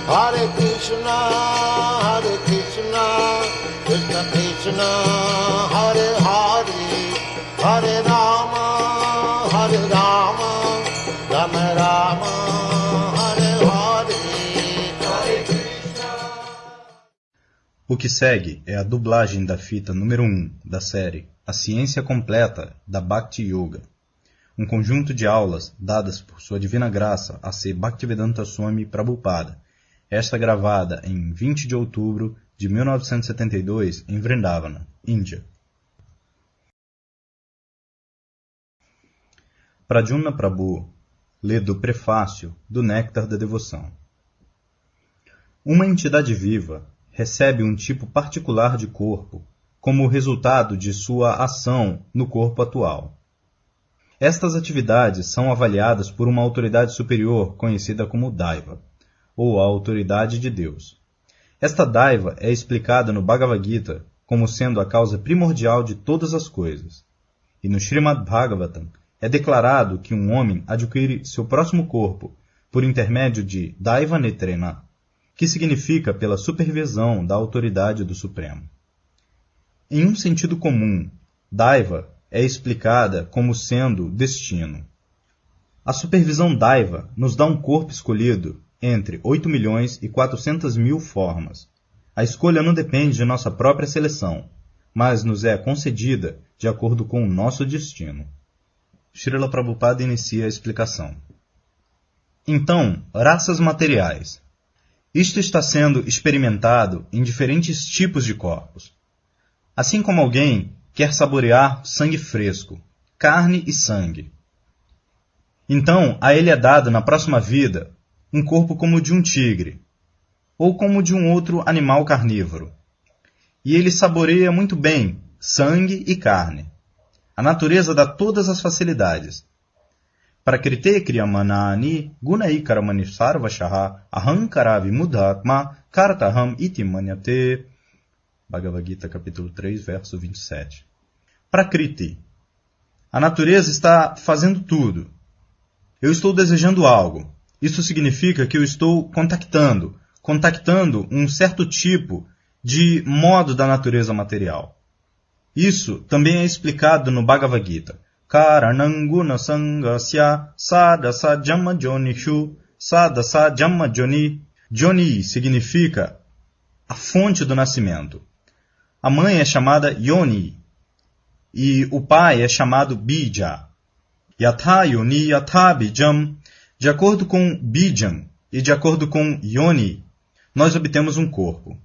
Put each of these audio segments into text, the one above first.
Hare Krishna, Krishna Krishna, Hare Hare, Hare Rama, Rama Rama, Hare Hare, Hare Krishna. O que segue é a dublagem da fita número 1 da série A Ciência Completa da Bhakti Yoga, um conjunto de aulas dadas por sua divina graça a C. Bhaktivedanta Swami Prabhupada, esta gravada em 20 de outubro de 1972 em Vrindavana, Índia. Pradyumna Prabhu lê do prefácio do Néctar da Devoção. Uma entidade viva recebe um tipo particular de corpo como resultado de sua ação no corpo atual. Estas atividades são avaliadas por uma autoridade superior conhecida como Daiva, ou a autoridade de Deus. Esta Daiva é explicada no Bhagavad Gita como sendo a causa primordial de todas as coisas. E no Srimad Bhagavatam é declarado que um homem adquire seu próximo corpo por intermédio de Daiva Netrena, que significa pela supervisão da autoridade do Supremo. Em um sentido comum, Daiva é explicada como sendo destino. A supervisão Daiva nos dá um corpo escolhido entre 8.400.000 formas. A escolha não depende de nossa própria seleção, mas nos é concedida de acordo com o nosso destino. Srila Prabhupada inicia a explicação. Então, raças materiais. Isto está sendo experimentado em diferentes tipos de corpos. Assim como alguém quer saborear sangue fresco, carne e sangue. Então, a ele é dado na próxima vida um corpo como o de um tigre, ou como o de um outro animal carnívoro. E ele saboreia muito bem sangue e carne. A natureza dá todas as facilidades. Prakrite kriyamanani gunai karamani sarvashaha ahankara vimudhatma kartaham iti manyate. Bhagavad Gita, capítulo 3, verso 27. Prakriti. A natureza está fazendo tudo. Eu estou desejando algo. Isso significa que eu estou contactando um certo tipo de modo da natureza material. Isso também é explicado no Bhagavad Gita. Karananguna sangasya sadasa jamma jonishu sadasa jamma joni. Joni significa a fonte do nascimento. A mãe é chamada Yoni e o pai é chamado Bija. Yatha Yoni Yatha Bijam. De acordo com Bijam e de acordo com Yoni, nós obtemos um corpo.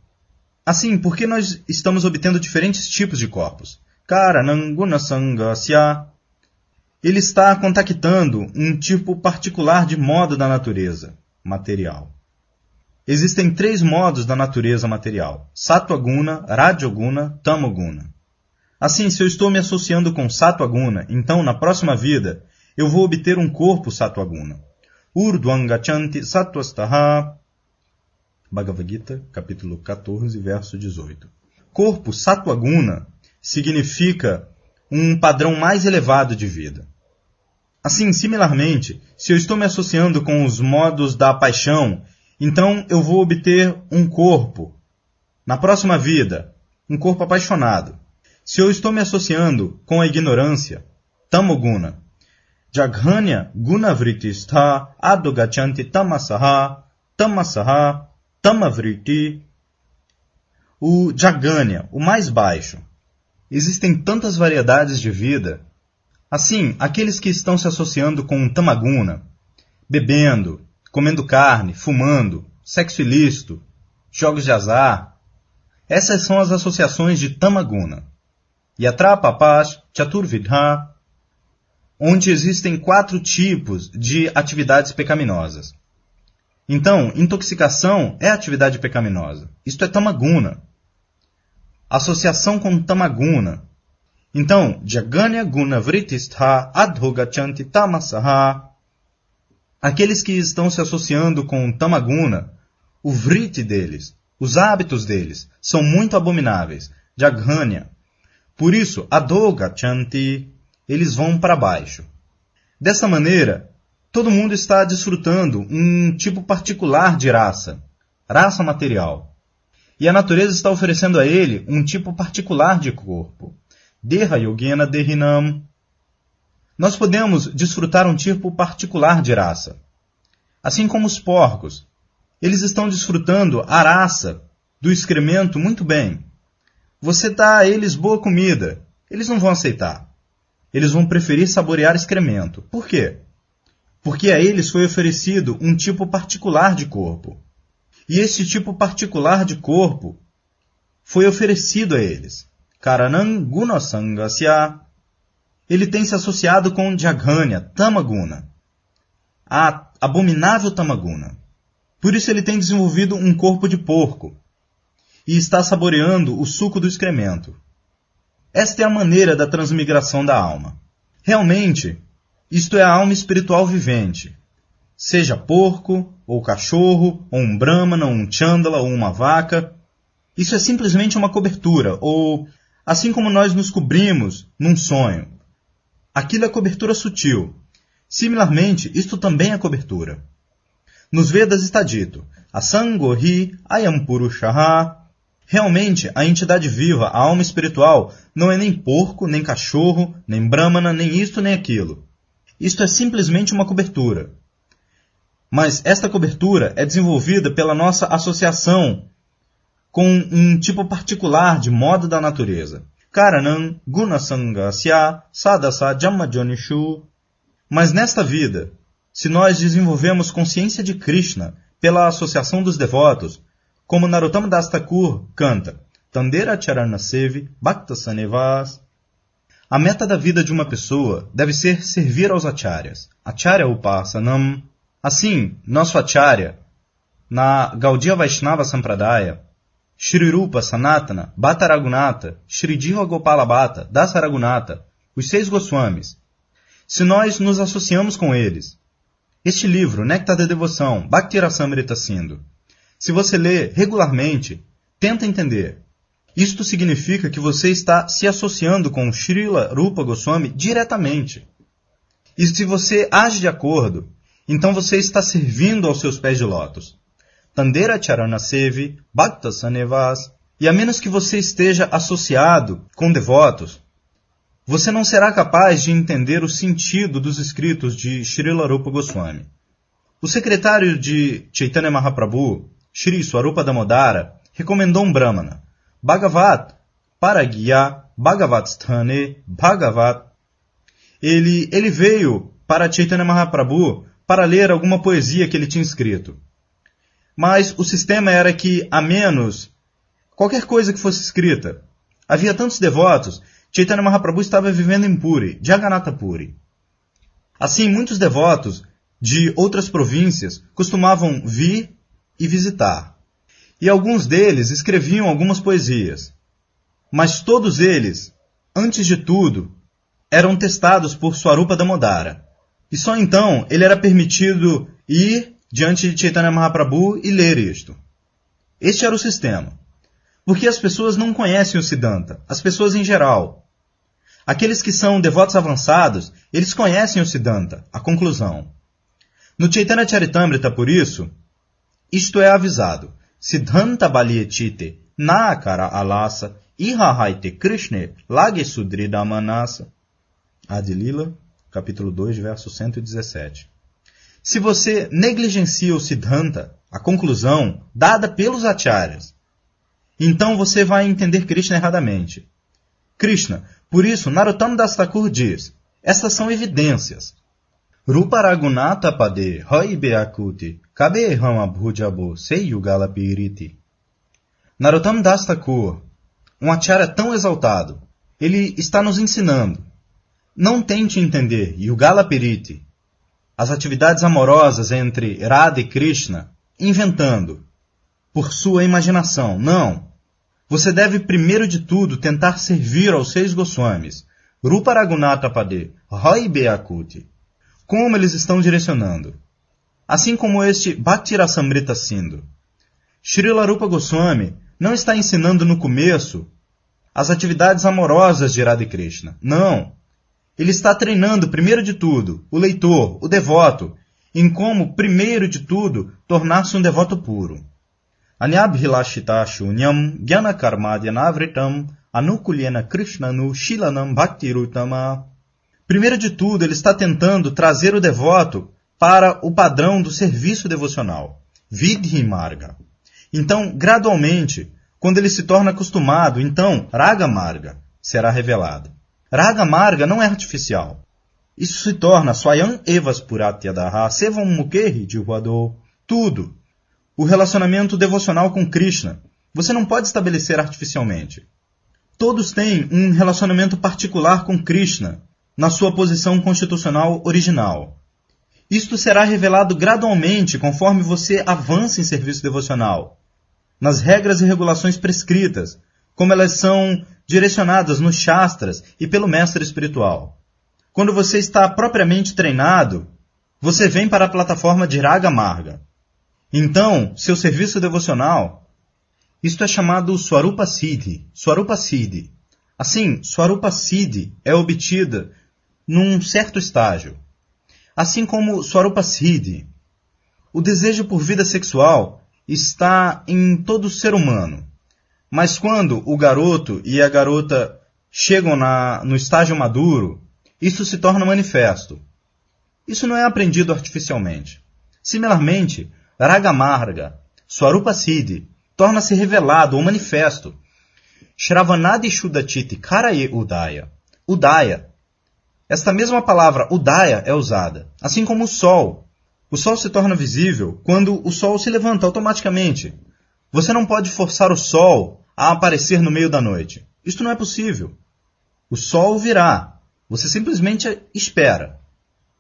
Assim, por que nós estamos obtendo diferentes tipos de corpos? Karananguna sangasya. Ele está contactando um tipo particular de modo da natureza material. Existem 3 modos da natureza material: Sattva-guna, Rajoguna, Tamoguna. Assim, se eu estou me associando com Sattva-guna, então na próxima vida eu vou obter um corpo Sattva-guna. Urdhvam gachanti sattvastaha. Bhagavad Gita, capítulo 14, verso 18. Corpo Sattva-guna significa um padrão mais elevado de vida. Assim, similarmente, se eu estou me associando com os modos da paixão, então eu vou obter um corpo, na próxima vida, um corpo apaixonado. Se eu estou me associando com a ignorância, Tamoguna, Jaghanya Gunavriti-stha adogachanti tamasaha, tamasaha, tamavriti. O Jaganya, o mais baixo. Existem tantas variedades de vida. Assim, aqueles que estão se associando com um Tamaguna, bebendo, comendo carne, fumando, sexo ilícito, jogos de azar. Essas são as associações de Tamaguna. Yatra papash chaturvidha, onde existem 4 tipos de atividades pecaminosas. Então, intoxicação é atividade pecaminosa. Isto é Tamaguna. Associação com Tamaguna. Então, Jaganya Guna Vritistha Adhogachanti Tamasaha. Aqueles que estão se associando com Tamaguna, o Vriti deles, os hábitos deles, são muito abomináveis. Jaganya. Por isso, Adhogachanti, eles vão para baixo. Dessa maneira, Todo mundo está desfrutando um tipo particular de raça material. E a natureza está oferecendo a ele um tipo particular de corpo. Deha Yogena Dehinam. Nós podemos desfrutar um tipo particular de raça. Assim como os porcos. Eles estão desfrutando a raça do excremento muito bem. Você dá a eles boa comida. Eles não vão aceitar. Eles vão preferir saborear excremento. Por quê? Porque a eles foi oferecido um tipo particular de corpo. E esse tipo particular de corpo foi oferecido a eles. Karanam Gunasangasya. Ele tem se associado com Jaganya, Tamaguna, a abominável Tamaguna. Por isso ele tem desenvolvido um corpo de porco e está saboreando o suco do excremento. Esta é a maneira da transmigração da alma. Realmente, isto é a alma espiritual vivente. Seja porco, ou cachorro, ou um brahmana, ou um chandala, ou uma vaca. Isso é simplesmente uma cobertura, ou assim como nós nos cobrimos num sonho. Aquilo é cobertura sutil. Similarmente, isto também é cobertura. Nos Vedas está dito, Asangohi Ayampurushaha. Realmente, a entidade viva, a alma espiritual, não é nem porco, nem cachorro, nem brahmana, nem isto, nem aquilo. Isto é simplesmente uma cobertura. Mas esta cobertura é desenvolvida pela nossa associação com um tipo particular de modo da natureza. Karanam Gunasangasya Sadasa Jammajonishu. Mas nesta vida, se nós desenvolvemos consciência de Krishna pela associação dos devotos, como Narottama Das Thakur canta, Tandera Charana Sevi Bhakta Sanevas. A meta da vida de uma pessoa deve ser servir aos acharyas. Acharya Upasanam. Assim, nosso acharya, na Gaudiya Vaishnava Sampradaya, Shri Rupa Sanatana, Bhatta Raghunatha, Shri Jiva Gopala Bhatta, Dasa Raghunatha, os 6 Goswamis, se nós nos associamos com eles, este livro, Néctar da Devoção, Bhakti Rasamrita Sindhu, se você lê regularmente, tenta entender. Isto significa que você está se associando com Srila Rupa Goswami diretamente. E se você age de acordo, então você está servindo aos seus pés de lótus. Tandera Charana Sevi, Bhakta Sanevas. E a menos que você esteja associado com devotos, você não será capaz de entender o sentido dos escritos de Srila Rupa Goswami. O secretário de Chaitanya Mahaprabhu, Shri Swarupa Damodara, recomendou um brahmana, Bhagavat Paragya Bhagavat Sthane Bhagavat. Ele veio para Chaitanya Mahaprabhu para ler alguma poesia que ele tinha escrito. Mas o sistema era que, a menos qualquer coisa que fosse escrita, havia tantos devotos, Chaitanya Mahaprabhu estava vivendo em Puri, Jagannatha Puri. Assim, muitos devotos de outras províncias costumavam vir e visitar. E alguns deles escreviam algumas poesias. Mas todos eles, antes de tudo, eram testados por Swarupa Damodara. E só então ele era permitido ir diante de Chaitanya Mahaprabhu e ler isto. Este era o sistema. Porque as pessoas não conhecem o Siddhanta, as pessoas em geral. Aqueles que são devotos avançados, eles conhecem o Siddhanta, a conclusão. No Chaitanya Charitamrita, por isso, isto é avisado. Siddhanta Baliechite, Naakara Alasa, Ihahaite Krishne, Lage Sudridamanasa. Adilila, capítulo 2, verso 117. Se você negligencia o Siddhanta, a conclusão dada pelos acharyas, então você vai entender Krishna erradamente. Krishna, por isso, Narottama Das Thakur diz, estas são evidências. Rupa Raghunatha Pade Hai Beakuti Kabe Rama Bhujabo Seyugala Piriti. Narottama Das Thakur, um acharya tão exaltado, ele está nos ensinando. Não tente entender Yugala Piriti, as atividades amorosas entre Radha e Krishna, inventando, por sua imaginação. Não. Você deve, primeiro de tudo, tentar servir aos 6 Goswamis, Rupa Raghunatha Pade Hai Beakuti. Como eles estão direcionando. Assim como este Bhakti Rasamrita Sindhu. Srila Rupa Goswami não está ensinando no começo as atividades amorosas de Radha e Krishna. Não. Ele está treinando, primeiro de tudo, o leitor, o devoto, em como, primeiro de tudo, tornar-se um devoto puro. Anyabhilashita shunyam jnana karmadyanavritam anukulyena krishnanu shilanam bhaktirutama. Primeiro de tudo, ele está tentando trazer o devoto para o padrão do serviço devocional, vidhi marga. Então, gradualmente, quando ele se torna acostumado, então raga marga será revelado. Raga marga não é artificial. Isso se torna swayam evas puratyadaha sevam mukehi jivado. Tudo. O relacionamento devocional com Krishna, você não pode estabelecer artificialmente. Todos têm um relacionamento particular com Krishna, na sua posição constitucional original. Isto será revelado gradualmente conforme você avança em serviço devocional, nas regras e regulações prescritas, como elas são direcionadas nos Shastras e pelo mestre espiritual. Quando você está propriamente treinado, você vem para a plataforma de Raga Marga. Então, seu serviço devocional, isto é chamado Swarupa Siddhi. Swarupa Siddhi. Assim, Swarupa Siddhi é obtida num certo estágio. Assim como Swarupa Siddhi, o desejo por vida sexual está em todo ser humano. Mas quando o garoto e a garota chegam no estágio maduro, isso se torna manifesto. Isso não é aprendido artificialmente. Similarmente, Raga Marga, Swarupa Siddhi, torna-se revelado ou manifesto. Shravanadi Shuddhachiti Karaye Udaya. Udaya. Esta mesma palavra Udaya é usada, assim como o sol. O sol se torna visível quando o sol se levanta automaticamente. Você não pode forçar o sol a aparecer no meio da noite. Isto não é possível. O sol virá. Você simplesmente espera.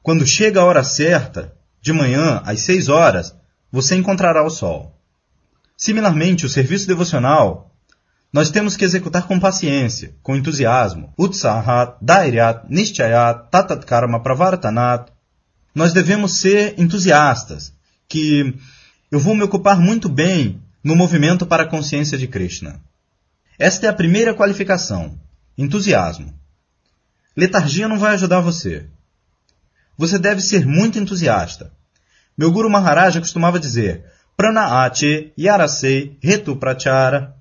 Quando chega a hora certa, de manhã, às 6 horas, você encontrará o sol. Similarmente, o serviço devocional, nós temos que executar com paciência, com entusiasmo. Utsahat, Dhairyat, Nishchayat, Tatat Karma Pravartanat. Nós devemos ser entusiastas, que eu vou me ocupar muito bem no movimento para a consciência de Krishna. Esta é a primeira qualificação, entusiasmo. Letargia não vai ajudar você. Você deve ser muito entusiasta. Meu Guru Maharaj costumava dizer, Prana-ache, Yarasei, Retu Prachara.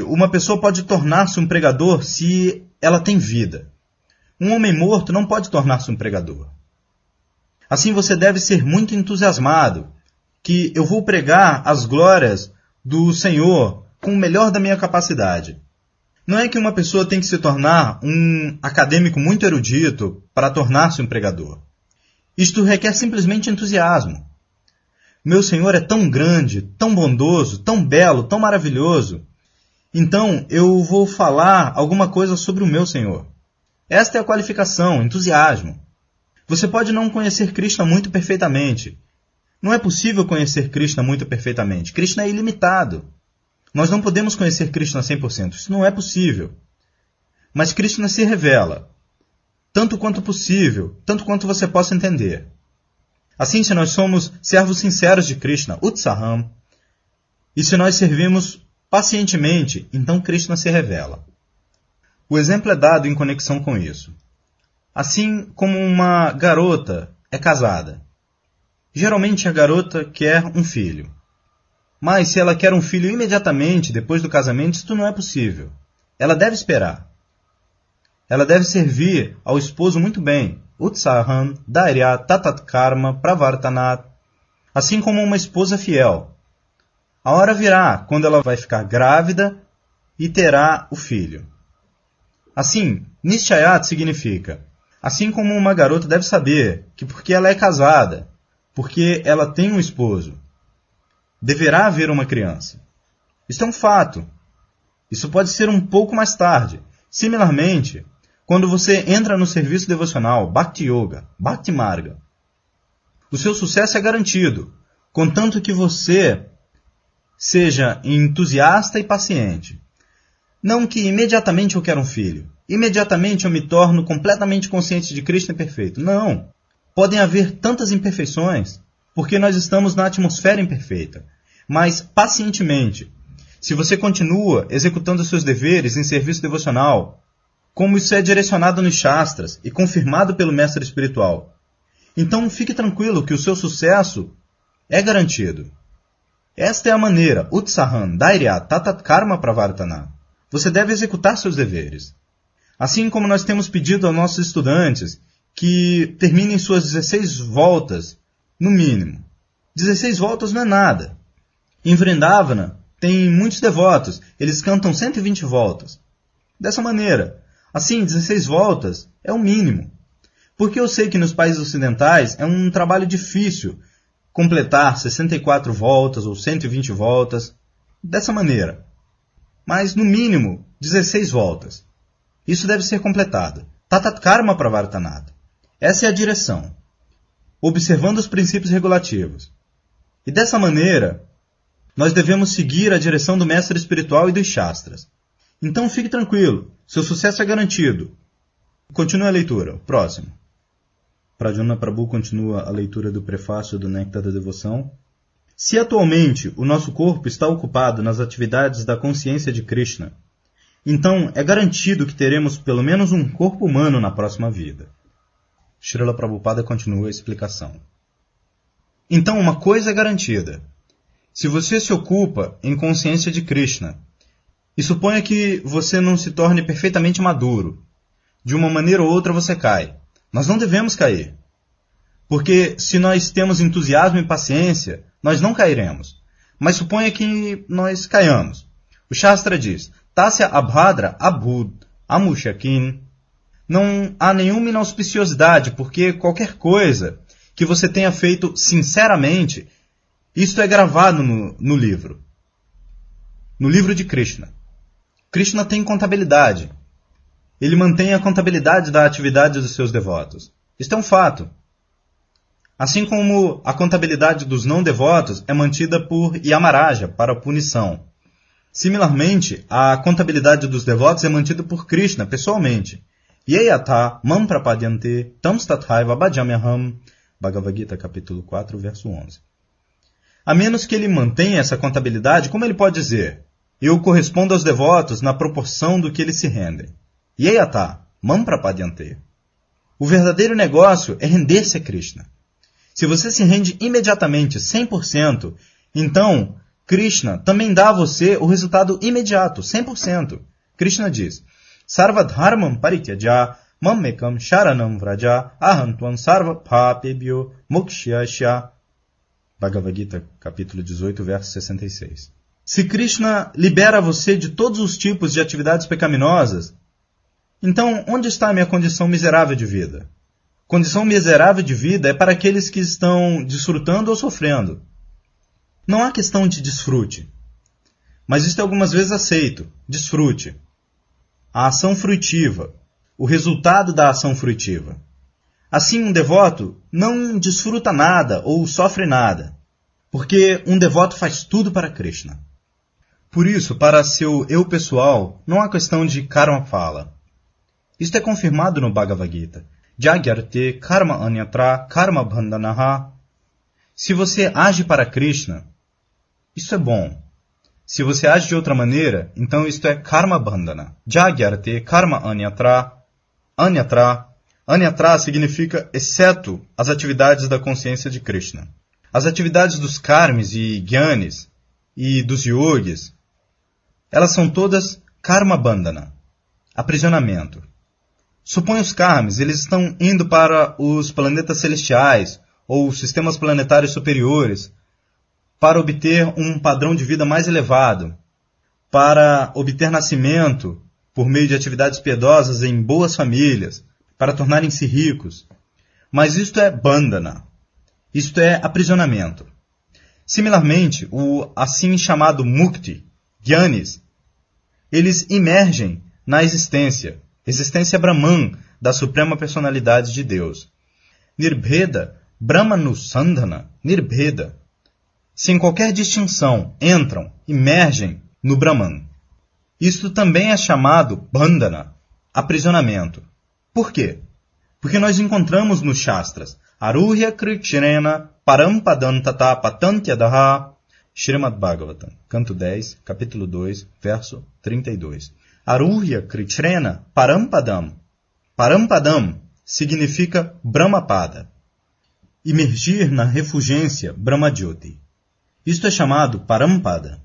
Uma pessoa pode tornar-se um pregador se ela tem vida. Um homem morto não pode tornar-se um pregador. Assim você deve ser muito entusiasmado, que eu vou pregar as glórias do Senhor com o melhor da minha capacidade. Não é que uma pessoa tem que se tornar um acadêmico muito erudito para tornar-se um pregador. Isto requer simplesmente entusiasmo. Meu Senhor é tão grande, tão bondoso, tão belo, tão maravilhoso. Então eu vou falar alguma coisa sobre o meu Senhor. Esta é a qualificação, entusiasmo. Você pode não conhecer Krishna muito perfeitamente. Não é possível conhecer Krishna muito perfeitamente. Krishna é ilimitado. Nós não podemos conhecer Krishna 100%. Isso não é possível. Mas Krishna se revela, tanto quanto possível, tanto quanto você possa entender. Assim, se nós somos servos sinceros de Krishna, Utsaham, e se nós servimos pacientemente, então Krishna se revela. O exemplo é dado em conexão com isso. Assim como uma garota é casada. Geralmente a garota quer um filho. Mas se ela quer um filho imediatamente depois do casamento, isso não é possível. Ela deve esperar. Ela deve servir ao esposo muito bem. Utsaham, Dhairyat, Tatat Karma, Pravartanat. Assim como uma esposa fiel. A hora virá quando ela vai ficar grávida e terá o filho. Assim, Nishchayat significa, assim como uma garota deve saber que porque ela é casada, porque ela tem um esposo, deverá haver uma criança. Isto é um fato. Isso pode ser um pouco mais tarde. Similarmente, quando você entra no serviço devocional, Bhakti Yoga, Bhakti Marga, o seu sucesso é garantido, contanto que você seja entusiasta e paciente. Não que imediatamente eu quero um filho, imediatamente eu me torno completamente consciente de Krishna perfeito. Não. Podem haver tantas imperfeições, porque nós estamos na atmosfera imperfeita. Mas, pacientemente, se você continua executando seus deveres em serviço devocional, como isso é direcionado nos Shastras e confirmado pelo mestre espiritual, Então fique tranquilo que o seu sucesso é garantido. Esta é a maneira, Utsahan, Dairya, Tatat Karma Pravartana. Você deve executar seus deveres. Assim como nós temos pedido aos nossos estudantes que terminem suas 16 voltas, no mínimo. 16 voltas não é nada. Em Vrindavana, tem muitos devotos, eles cantam 120 voltas. Dessa maneira, assim, 16 voltas é o mínimo. Porque eu sei que nos países ocidentais é um trabalho difícil completar 64 voltas ou 120 voltas, dessa maneira. Mas, no mínimo, 16 voltas. Isso deve ser completado. Tatat Karma Pravartanat. Essa é a direção. Observando os princípios regulativos. E dessa maneira, nós devemos seguir a direção do mestre espiritual e dos Shastras. Então fique tranquilo, seu sucesso é garantido. Continue a leitura. Próximo. Pradyumna Prabhu continua a leitura do prefácio do Néctar da Devoção. Se atualmente o nosso corpo está ocupado nas atividades da consciência de Krishna, então é garantido que teremos pelo menos um corpo humano na próxima vida. Srila Prabhupada continua a explicação. Então uma coisa é garantida. Se você se ocupa em consciência de Krishna, e suponha que você não se torne perfeitamente maduro, de uma maneira ou outra você cai. Nós não devemos cair. Porque se nós temos entusiasmo e paciência, nós não cairemos. Mas suponha que nós caiamos. O Shastra diz, Tasya abhadra abhud amushakin. Não há nenhuma inauspiciosidade, porque qualquer coisa que você tenha feito sinceramente, isto é gravado no livro. No livro de Krishna. Krishna tem contabilidade. Ele mantém a contabilidade da atividade dos seus devotos. Isto é um fato. Assim como a contabilidade dos não-devotos é mantida por Yamaraja para punição. Similarmente, a contabilidade dos devotos é mantida por Krishna pessoalmente. Yeyata mam prapadyante tam stathaiva bhajamyaham. Bhagavad Gita, capítulo 4, verso 11. A menos que ele mantenha essa contabilidade, como ele pode dizer? Eu correspondo aos devotos na proporção do que eles se rendem. Yeyata mam prapadyante. O verdadeiro negócio é render-se a Krishna. Se você se rende imediatamente, 100%, então Krishna também dá a você o resultado imediato, 100%. Krishna diz, Sarva dharmam parityaja mammekam sharanam vraja ahantvam sarva papebhyo mokshasya. Bhagavad Gita, capítulo 18, verso 66. Se Krishna libera você de todos os tipos de atividades pecaminosas, então onde está a minha condição miserável de vida? Condição miserável de vida é para aqueles que estão desfrutando ou sofrendo. Não há questão de desfrute. Mas isto é algumas vezes aceito. Desfrute. A ação fruitiva. O resultado da ação fruitiva. Assim, um devoto não desfruta nada ou sofre nada. Porque um devoto faz tudo para Krishna. Por isso, para seu eu pessoal, não há questão de karma phala. Isto é confirmado no Bhagavad Gita. Jagyarte karma anyatra karma bandhanaha. Se você age para Krishna, isso é bom. Se você age de outra maneira, então isto é karma bandhana. Jagyarte karma anyatra. Anyatra. Anyatra significa exceto as atividades da consciência de Krishna. As atividades dos karmis e gyanis e dos yogis, elas são todas karma bandhana, aprisionamento. Suponha os karmis, eles estão indo para os planetas celestiais ou sistemas planetários superiores para obter um padrão de vida mais elevado, para obter nascimento por meio de atividades piedosas em boas famílias, para tornarem-se ricos. Mas isto é bandhana, isto é aprisionamento. Similarmente, o assim chamado mukti, gyanis, eles imergem na existência Brahman, da Suprema Personalidade de Deus. Nirbheda, Brahmanusandhana, Nirbheda. Sem qualquer distinção, entram, imergem no Brahman. Isto também é chamado bandhana, aprisionamento. Por quê? Porque nós encontramos nos Shastras Aruhya Krichrena Parampadam Tata Patantyadaha. Srimad Bhagavatam, canto 10, capítulo 2, verso 32. Aruhya Krichrena Parampadam. Parampadam significa Brahmapada. imergir na refulgência Brahmajyoti. Isto é chamado Parampada.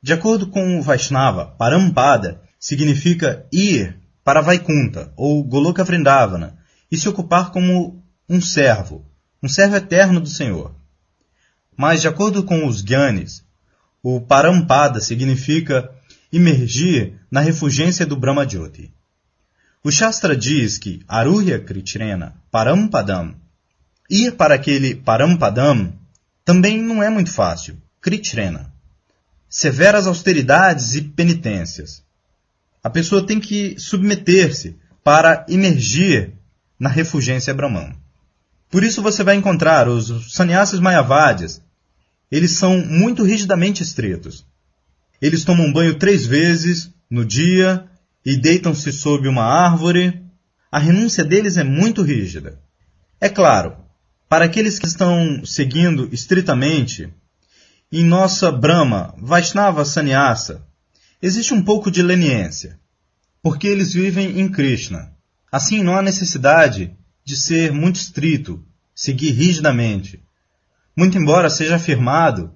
De acordo com o Vaishnava, Parampada significa ir para Vaikunta, ou Goloka Vrindavana, e se ocupar como um servo eterno do Senhor. Mas, de acordo com os Gyanis, o Parampada significa imergir na refulgência do Brahmajyoti. O Shastra diz que Aruhya Kritrena Parampadam, ir para aquele Parampadam, também não é muito fácil, Kritrena. Severas austeridades e penitências. A pessoa tem que submeter-se para imergir na refulgência Brahman. Por isso você vai encontrar os sannyasis mayavadis. Eles são muito rigidamente estritos. Eles tomam banho 3 vezes no dia e deitam-se sob uma árvore. A renúncia deles é muito rígida. É claro, para aqueles que estão seguindo estritamente, em nossa Brahma, Vaishnava Sannyasa, existe um pouco de leniência, porque eles vivem em Krishna. Assim, não há necessidade de ser muito estrito, seguir rigidamente, muito embora seja afirmado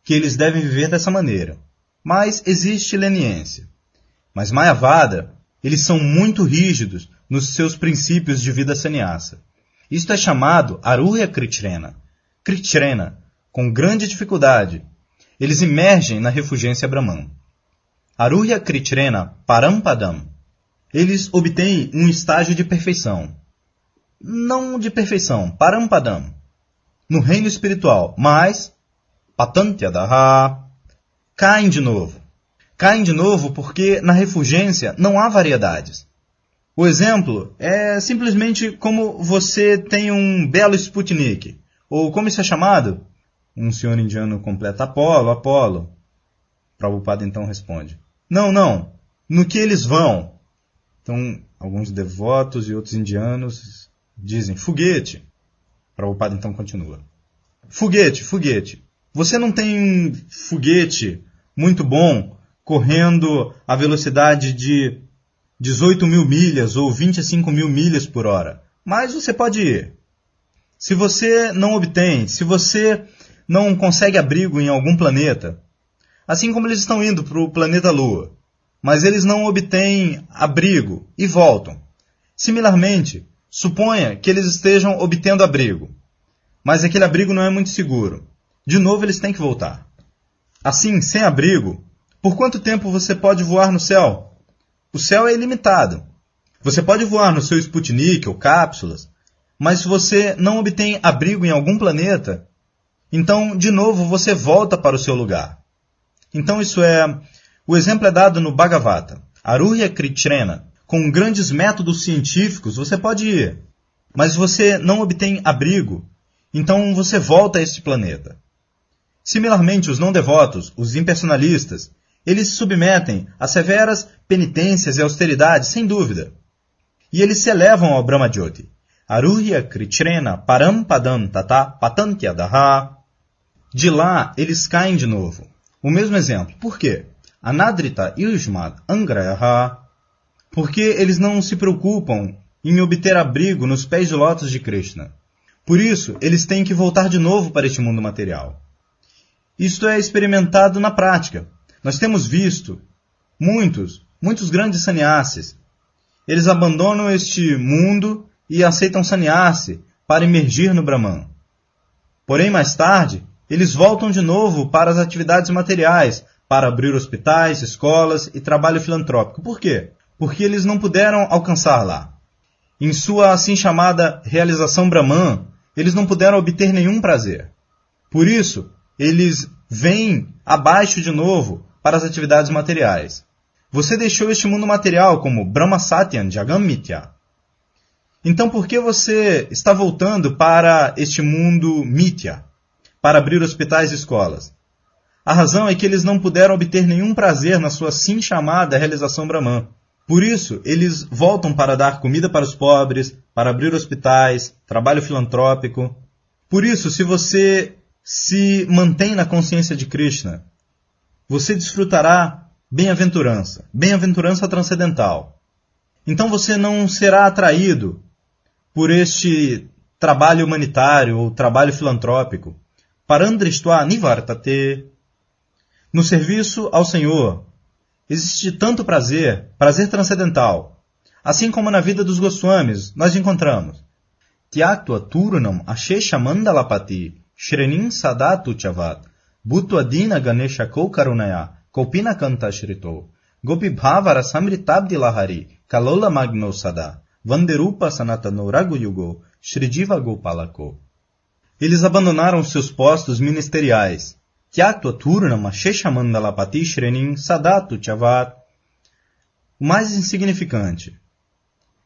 que eles devem viver dessa maneira. Mas existe leniência. Mas Mayavada, eles são muito rígidos nos seus princípios de vida sannyasa. Isto é chamado Aruhya Kritrena. Kritrena, com grande dificuldade. Eles emergem na refulgência Brahman. Aruhya Kritrena Parampadam. Eles obtêm um estágio de perfeição. Não de perfeição, Parampadam. No reino espiritual, mas Patantyadaha. Caem de novo. Caem de novo porque na refulgência não há variedades. O exemplo é simplesmente como você tem um belo Sputnik, ou como isso é chamado? Um senhor indiano completa Apolo. Prabhupada então responde: Não, no que eles vão? Então, alguns devotos e outros indianos dizem foguete. Prabhupada então continua: Foguete. Você não tem um foguete muito bom correndo a velocidade de 18.000 milhas ou 25.000 milhas por hora. Mas você pode ir. Se você não consegue abrigo em algum planeta, assim como eles estão indo para o planeta Lua, mas eles não obtêm abrigo e voltam. Similarmente, suponha que eles estejam obtendo abrigo, mas aquele abrigo não é muito seguro. De novo eles têm que voltar. Assim, sem abrigo, por quanto tempo você pode voar no céu? O céu é ilimitado. Você pode voar no seu Sputnik ou cápsulas, mas se você não obtém abrigo em algum planeta, então, de novo, você volta para o seu lugar. Então, o exemplo é dado no Bhagavata. Aruhya Kritrena. Com grandes métodos científicos, você pode ir. Mas se você não obtém abrigo, então você volta a este planeta. Similarmente, os não devotos, os impersonalistas, eles se submetem a severas penitências e austeridades, sem dúvida. E eles se elevam ao Brahmajyoti. Aruhya Kritrena Parampadam Tata Patantyadaha. De lá, eles caem de novo. O mesmo exemplo. Por quê? Anadrita Yujmad Angrayaha. Porque eles não se preocupam em obter abrigo nos pés de lótus de Krishna. Por isso, eles têm que voltar de novo para este mundo material. Isto é experimentado na prática. Nós temos visto muitos grandes sannyasis. Eles abandonam este mundo e aceitam sannyasi para emergir no Brahman. Porém, mais tarde, eles voltam de novo para as atividades materiais, para abrir hospitais, escolas e trabalho filantrópico. Por quê? Porque eles não puderam alcançar lá. Em sua assim chamada realização Brahman, eles não puderam obter nenhum prazer. Por isso, eles vêm abaixo de novo para as atividades materiais. Você deixou este mundo material como Brahma Satyam Jagam Mitya. Então por que você está voltando para este mundo Mitya, para abrir hospitais e escolas? A razão é que eles não puderam obter nenhum prazer na sua assim chamada realização Brahman. Por isso, eles voltam para dar comida para os pobres, para abrir hospitais, trabalho filantrópico. Por isso, se você se mantém na consciência de Krishna, você desfrutará bem-aventurança transcendental. Então você não será atraído por este trabalho humanitário ou trabalho filantrópico. Parandristva nivartate. No serviço ao Senhor, existe tanto prazer transcendental, assim como na vida dos Goswamis nós encontramos. Tyaktva turnam ashesha mandalapati, shrenin sadatu chavat, bhutva ganesha karunaya, kopina kanta shrito, gopi bhavara samritabdi lahari, kalola magno sada, vanderupa sanatano raguyugo, shrijiva gopalako. Eles abandonaram seus postos ministeriais. Tyaktva turnam ashesha mandalapati, shrenin sadatu chavat. O mais insignificante.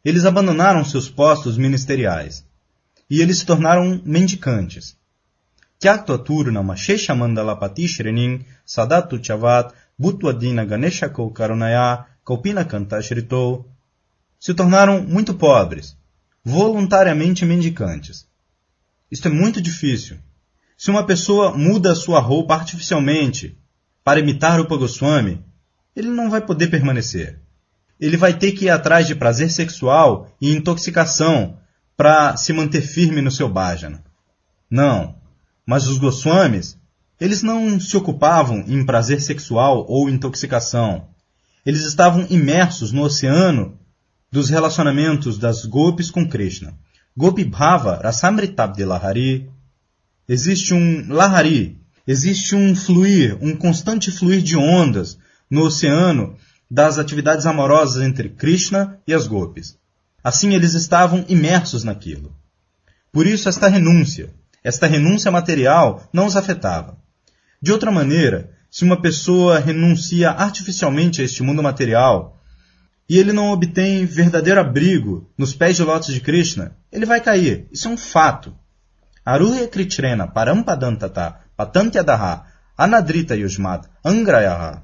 Eles abandonaram seus postos ministeriais. E eles se tornaram mendicantes. Tyaktva turnam ashesha mandalapati, shrenin sadatu chavat, bhutva ganesha karunaya, kopina kanta shrito. Se tornaram muito pobres, voluntariamente mendicantes. Isto é muito difícil. Se uma pessoa muda a sua roupa artificialmente para imitar o Rupa Goswami, ele não vai poder permanecer. Ele vai ter que ir atrás de prazer sexual e intoxicação para se manter firme no seu bhajana. Não, mas os Goswamis, eles não se ocupavam em prazer sexual ou intoxicação. Eles estavam imersos no oceano dos relacionamentos das gopis com Krishna. Gopi Bhava Rasamritabdi Lahari. Existe um lahari, existe um fluir, um constante fluir de ondas no oceano das atividades amorosas entre Krishna e as gopis. Assim eles estavam imersos naquilo. Por isso esta renúncia material não os afetava. De outra maneira, se uma pessoa renuncia artificialmente a este mundo material e ele não obtém verdadeiro abrigo nos pés de lótus de Krishna, ele vai cair. Isso é um fato. Aruhya kritrena parampadantata patantyadaha anadrita yusmat angrayaha.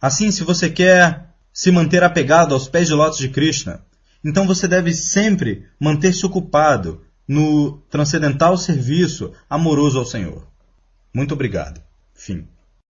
Assim, se você quer se manter apegado aos pés de lótus de Krishna, então você deve sempre manter-se ocupado no transcendental serviço amoroso ao Senhor. Muito obrigado. Fim.